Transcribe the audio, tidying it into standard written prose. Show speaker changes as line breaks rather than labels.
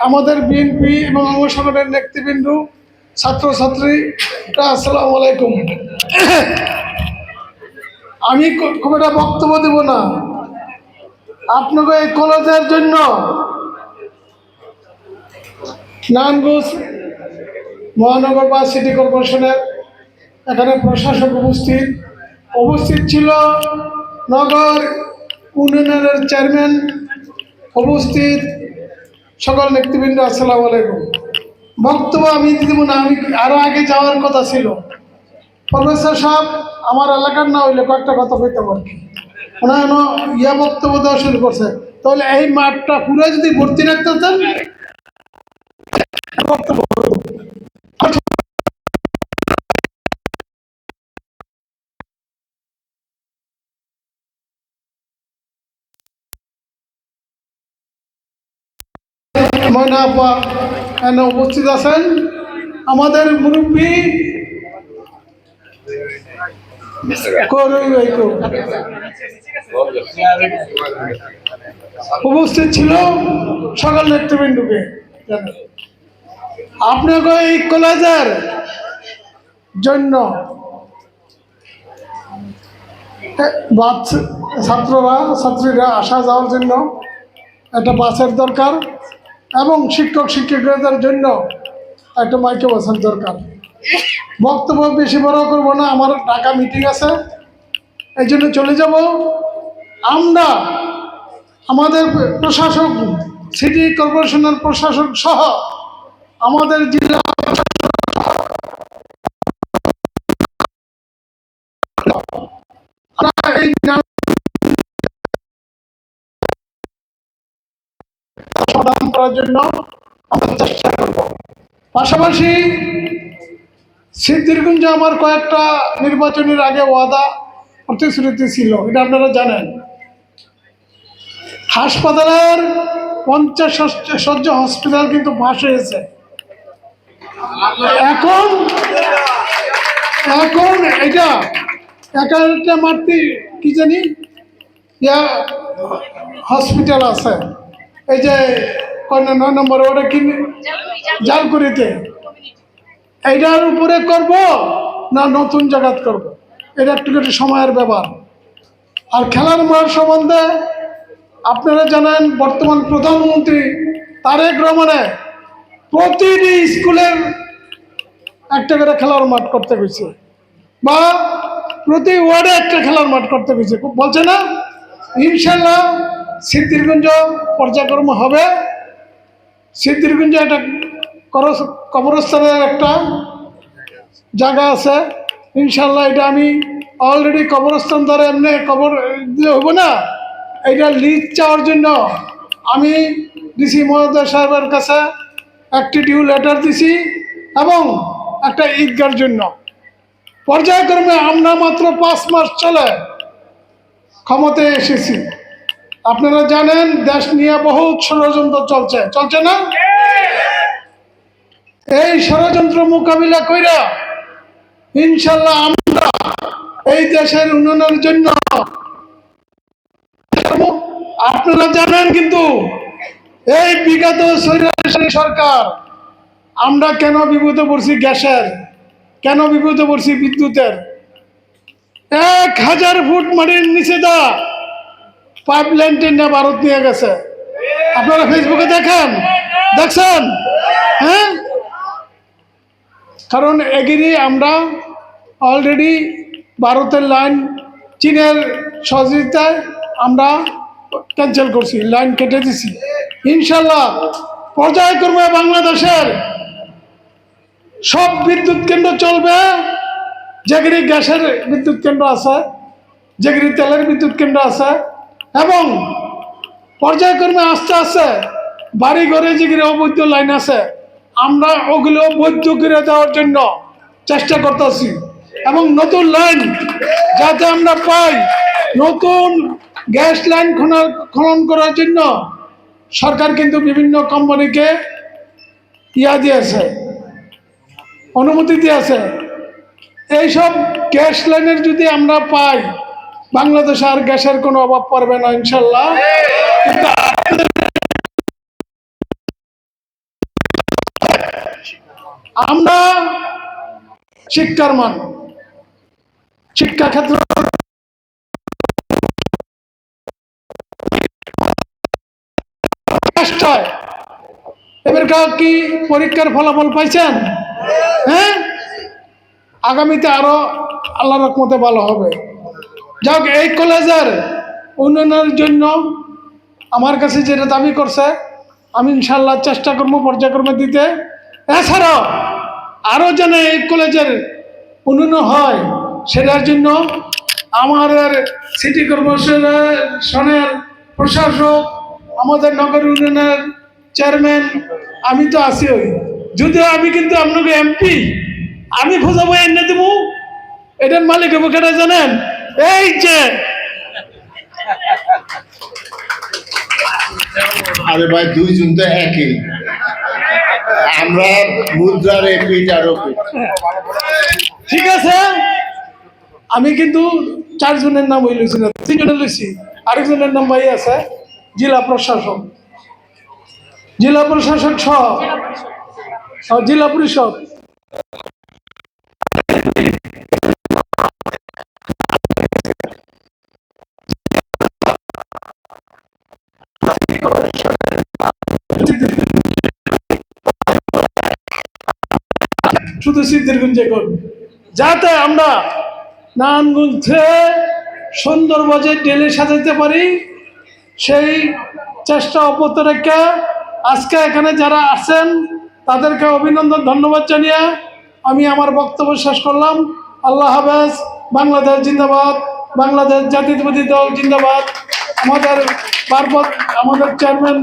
আমাদের বিএনপি এবং অঙ্গ সংগঠনের নেতৃবৃন্দ, ছাত্রছাত্রীরা, আসসালামু আলাইকুম। আমি খুব একটা বক্তব্য দেব না। আপনাকে এই কলেজের জন্য নারায়ণগঞ্জ মহানগর বা সিটি কর্পোরেশনের এখানে প্রশাসক উপস্থিত ছিল, নগর উন্নয়নের চেয়ারম্যান উপস্থিত, সকল নেতৃবৃন্দ, আসসালামু আলাইকুম। বক্তব্য আমি দিব না, আমি আরো আগে যাওয়ার কথা ছিল। প্রফেসর সাহেব আমার এলাকার না হইলে কয়েকটা কথা বলতে পারি, ওনার ইয়া বক্তব্য দেওয়া শুরু করছে। তাহলে এই মাঠটা পুরো যদি ভর্তি রাখতে চান বক্তব্য ময়না আপা এখানে উপস্থিত আছেন, আমাদের মুরব্বী উপস্থিত ছিল, সকল নেতৃবৃন্দকে। আপনাকে এই কলেজের জন্য ছাত্রীরা আসা যাওয়ার জন্য একটা বাসের দরকার এবং শিক্ষক শিক্ষিকাদের জন্য একটা মাইক্রো বাসের দরকার। বক্তব্য বেশি বড় করবো না, আমার ঢাকা মিটিং আছে, এই জন্য চলে যাব। আমরা আমাদের প্রশাসক, সিটি কর্পোরেশনের প্রশাসক সহ আমাদের জেলা এই সমাধান করার জন্য আমরা চেষ্টা করব। পাশাপাশি সিদ্ধিরগঞ্জে আমার কয়েকটা নির্বাচনের আগে ওয়াদা প্রতিশ্রুতি ছিল, এটা আপনারা জানেন। হাসপাতালের 50 শয্যা হসপিটাল কিন্তু পাশ হয়েছে। এখন এটা একটা মারতে কি জানি হসপিটাল আছে, এই যে 9 নম্বর ওটা কি জালকুড়িতে, এইটার উপরে করব না নতুন জায়গাত করব, এটা একটু সময়ের ব্যাপার। আর খেলার মাঠ সম্বন্ধে আপনারা জানেন, বর্তমান প্রধানমন্ত্রী তারেক রহমানে প্রতিটি স্কুলের একটা করে খেলার মাঠ করতে গেছে, বা প্রতি ওয়ার্ডে একটা খেলার মাঠ করতে গেছে, বলছে না? ইনশাল্লাহ সিদ্ধিরগঞ্জ পর্যায়ক্রম হবে। সিদ্ধিরগঞ্জে একটা কবরস্থানের একটা জায়গা আছে, ইনশাল্লাহ এটা আমি অলরেডি কবরস্থান দ্বারা এমনি কবর দিলে হবো না, এটা লিজ চাওয়ার জন্য আমি ডিসি মহোদয় সাহেবের কাছে একটি ডিউ লেটার দিছি, এবং একটা ঈদগার জন্য পর্যায়ক্রমে আমরা মাত্র 5 মাস চলে ক্ষমতায় এসেছি। আপনারা জানেন দেশ নিয়ে বহুত ষড়যন্ত্র চলছে না? এই ষড়যন্ত্র মোকাবিলা কইরা ইনশাল্লাহ আমরা এই দেশের উন্নয়নের জন্য, আপনারা জানেন কিন্তু এই বিগত সরকার আমরা কেন বিপদে পড়ছি, গ্যাসের কেন বিপদে পড়ছি, বিদ্যুতের 1000 ফুট মাটির নিচে দা পাইপ লাইন টেনে ভারত নিয়ে গেছে। আপনারা ফেসবুকে দেখছেন? হ্যাঁ, কারণ এগিয়ে আমরা অলরেডি ভারতের লাইন চীনের সহযোগিতায় আমরা ক্যান্সেল করছি, লাইন কেটে দিছি। ইনশাল্লাহ পর্যায়ক্রমে বাংলাদেশের সব বিদ্যুৎ কেন্দ্র চলবে, যেগুলি গ্যাসের বিদ্যুৎ কেন্দ্র আছে, যেগুলি তেলের বিদ্যুৎ কেন্দ্র আছে, এবং পর্যায়ক্রমে আস্তে আস্তে বাড়ি ঘরে যেগুলি অবৈধ লাইন আছে আমরা ওগুলো বৈধ করে দেওয়ার জন্য চেষ্টা করতেছি, এবং নতুন লাইন যাতে আমরা পাই। নতুন গ্যাস লাইন খনন করার জন্য সরকার কিন্তু বিভিন্ন কোম্পানিকে দিয়েছে, অনুমতি দিয়েছে। এইসব গ্যাস লাইনের যদি আমরা পাই, বাংলাদেশে আর গ্যাসের কোনো অভাব পড়বে না ইনশাল্লাহ। কিন্তু আমরা শিক্ষার মান, শিক্ষা ক্ষেত্র চেষ্টায় এবারকার কি পরীক্ষার ফলাফল পাইছেন? হ্যাঁ, আগামীতে আরো আল্লাহ রহমতে ভালো হবে। যাক, এই কলেজের উন্নয়নের জন্য আমার কাছে যেটা দাবি করছে, আমি ইনশাল্লাহ চেষ্টা করবো পর্যায়ক্রমে দিতে। এছাড়াও আরও যেন এই কলেজের উন্নয়ন হয়, সেটার জন্য আমাদের সিটি কর্পোরেশনের প্রশাসক, আমাদের নগর ইউনিয়নের চেয়ারম্যান, আমি তো আছি, ওই যদিও আমি কিন্তু আপনাকে এমপি, আমি খোঁজাবো এনে দেবো। এটার মালিক হবো কেটা জানেন? এই যে
আরে ভাই, দুইজন তো একই, আমরা মুদ্রার এপিট আর ওপিট।
ঠিক আছে, আমি কিন্তু 4 জনের নাম ওই লইছি না, 3 জনের লইছি। আরেকজনের নাম ভাই আছে, জেলা প্রশাসক, জেলা প্রশাসক সহ জেলা পরিষদ। শুধু সিদ্ধিরগঞ্জে করবে, যাতে আমরা নারায়ণগঞ্জে সুন্দর বাজেট ডেলে সাজাতে পারি, সেই চেষ্টা অব্যাহত রেখে আজকে এখানে যারা আছেন তাদেরকে অভিনন্দন, ধন্যবাদ জানিয়ে আমি আমার বক্তব্য শেষ করলাম। আল্লাহ হাফেজ। বাংলাদেশ জিন্দাবাদ, বাংলাদেশ জাতীয়তাবাদী দল জিন্দাবাদ। আমাদের চেয়ারম্যান